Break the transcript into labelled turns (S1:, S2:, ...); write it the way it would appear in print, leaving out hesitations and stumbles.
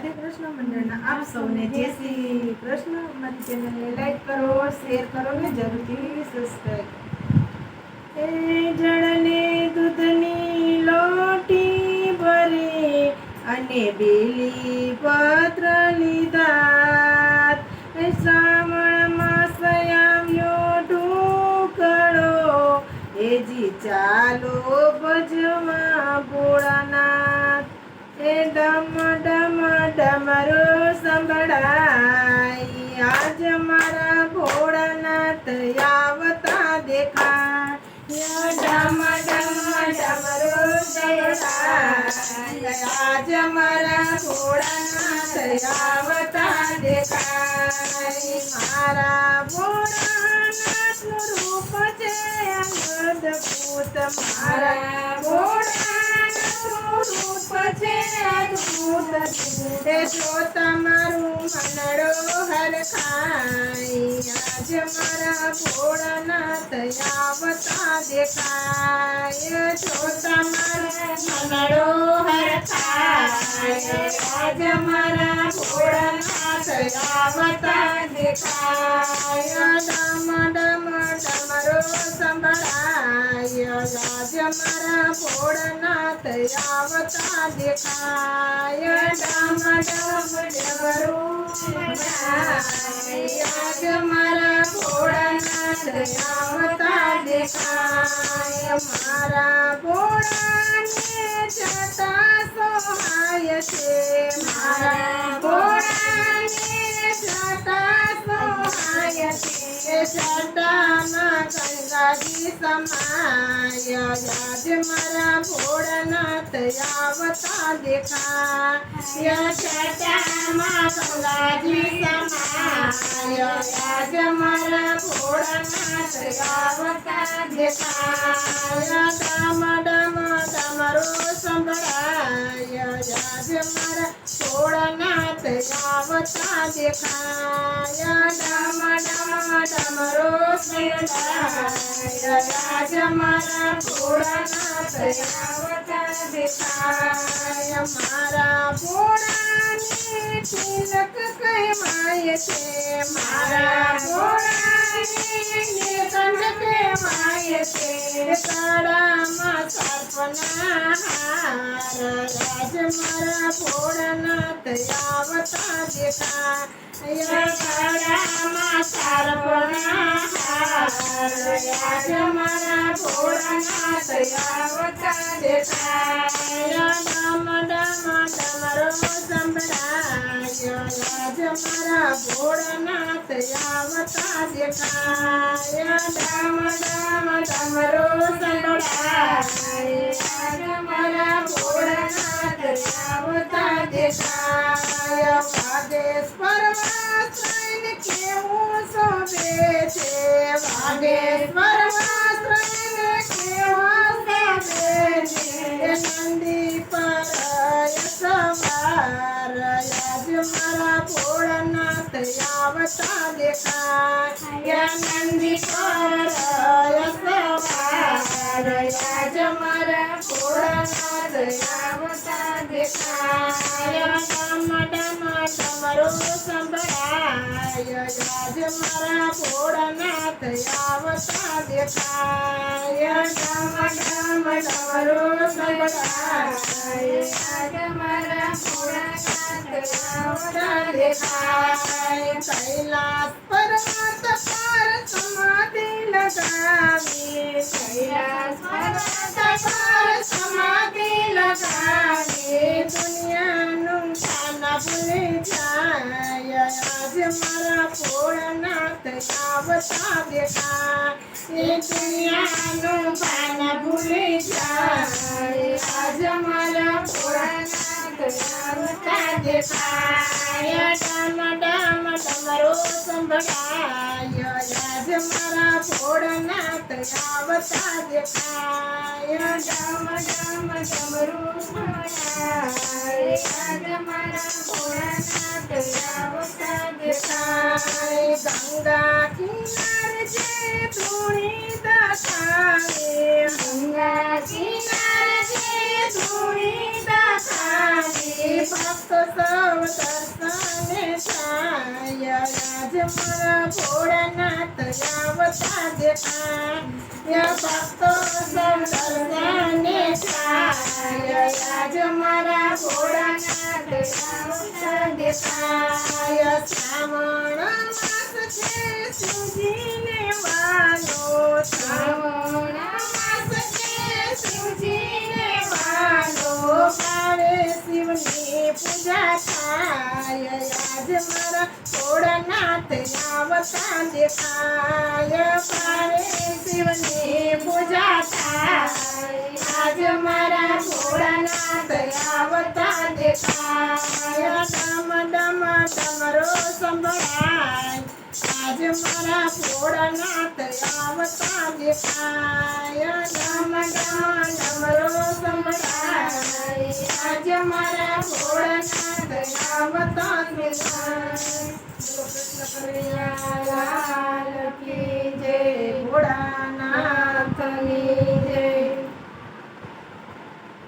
S1: કૃષ્ણ મંડળના આપ સૌને જય શ્રી કૃષ્ણ. મારી ચેનલને લાઈક કરો, શેર કરો ને જરૂરથી સબસ્ક્રાઈબ. એ જળને દૂધની લોટી ભરી અને બેલી પત્ર લીધા. શ્રાવણ માસ આવ્યો ઢોકળો એજી ચાલો ભજવા ભોળાનાથ. એ ડમ ડમ ડમરો સંભળાય આજ મારા ભોળાનાથ આવતા દેખાય. ડમ ડમ ડમરો સંભળાય આજ મારા ભોળાનાથ આવતા દેખાય. મારા ભોળાનાથનું રૂપ છે અદ્ભુત. મારા ભોળાનાથનું રૂપ છે અદ્ભુત. જો તમારું મનડો હરખાય આજ મારા ભોળાનાથ આવતા દેખાય. જો તમારું મનડો હરખાય આજ મારા ભોળાનાથ આવતા દેખાય. ડમ ડમ ડમરો સંભળાય આજ મારા ભોળાનાથ આવતા દેખાય. ડમ ડમ ડમરો સંભળાય આજ મારા ભોળાનાથ આવતા દેખાય. મારા ભોળાને જતા સહાય છે. મારા ભોળાને જતા સહાય છે. જટામાં ગંગાજી સમાય આજ મારા ભોળાનાથ આવતા દેખાય. જટામાં ગંગાજી સમાય આજ મારા ભોળાનાથ આવતા દેખાય. ડમ ડમ ડમરો સંભળાય આજ મારા ભોળાનાથ આવતા દેખાય. ડમ ડમ ડમરો સંભળાય આજ મારા ભોળાનાથ આવતા દેખાય. મારા ભોળાને તિલક કહેવાય છે. મારા ભોળાને નીલકંઠ કહેવાય છે. કાળામાં સર્પના હાર આજ મારા ભોળાનાથ આવતા દેખાય. કાળામાં સર્પના હાર આજ મારા ભોળાનાથ આવતા દેખાય. ડમ ડમ ડમરો સંભળાય આજ મારા ભોળાનાથ આવતા દેખાય. ડમ ડમ ડમરો સંભળાય આજ મારા ભોળાનાથ આવતા દેખાય. વાગેશ્વર વાસ્ત્રને કેવું શોભે છે. વાગેશ્વર વાસ્ત્રને કેવું શોભે છે. નંદી પર સવાર આજ મારા ભોળાનાથ આવતા દેખાય. નંદી પર સવાર આજ મારા ભોળાનાથ આવતા દેખાય. ડમ ડમ ડમરો સંભળાય આજ મારા ભોળાનાથ આવતા દેખાય. ડમ ડમ ડમરો સંભળાય આજ મારા ભોળાનાથ આવતા દેખાય. કૈલાસ પર્વત પર સમાધિ લગાવી. કૈલાસ પર્વત પર સમાધિ લગાવી દુનિયાનું ખાના ભૂલી જાય આજ મારા ભોળાનાથ આવતા દેખાય. દુનિયાનું ખાના ભૂલી જાય આજ મારા ભોળાનાથ આવતા દેખાય. ડમ ડમ ડમરો સંભળાય આજ મારા ભોળાનાથ આવતા દેખાય. ડમ ડમ ડમરો સંભળાય આજ મારા ભોળાનાથ આવતા દેખાય. ગંગા કિનારે જે ધૂણી દાખાવે. ગંગા કિનારે જે ધૂણી દાખાવે ભક્તો સૌ દર્શને થાય આજ મારા ભોળાનાથ આવતા દેખાય ભક્તો સૌ દર્શને થાય આજ મારા ભોળાનાથ આવતા દેખાય શ્રાવણ માસ છે શિવજીને વાલો શ્રાવણ માસ છે શિવજીને વાલો પારે શિવની પૂજા થાય આજ મારા ભોળાનાથ આવતા દેખાય પારે શિવની પૂજા થાય આજ મારા ભોળાનાથ આવતા દેખાય ડમ ડમ ડમરો સંભળાય આજ મારા ભોળાનાથ આવતા દેખાય ડમ ડમ ડમરો સંભળાય આજ મારા ભોળાનાથ આવતા દેખાય. બોલો કૃષ્ણ કનૈયા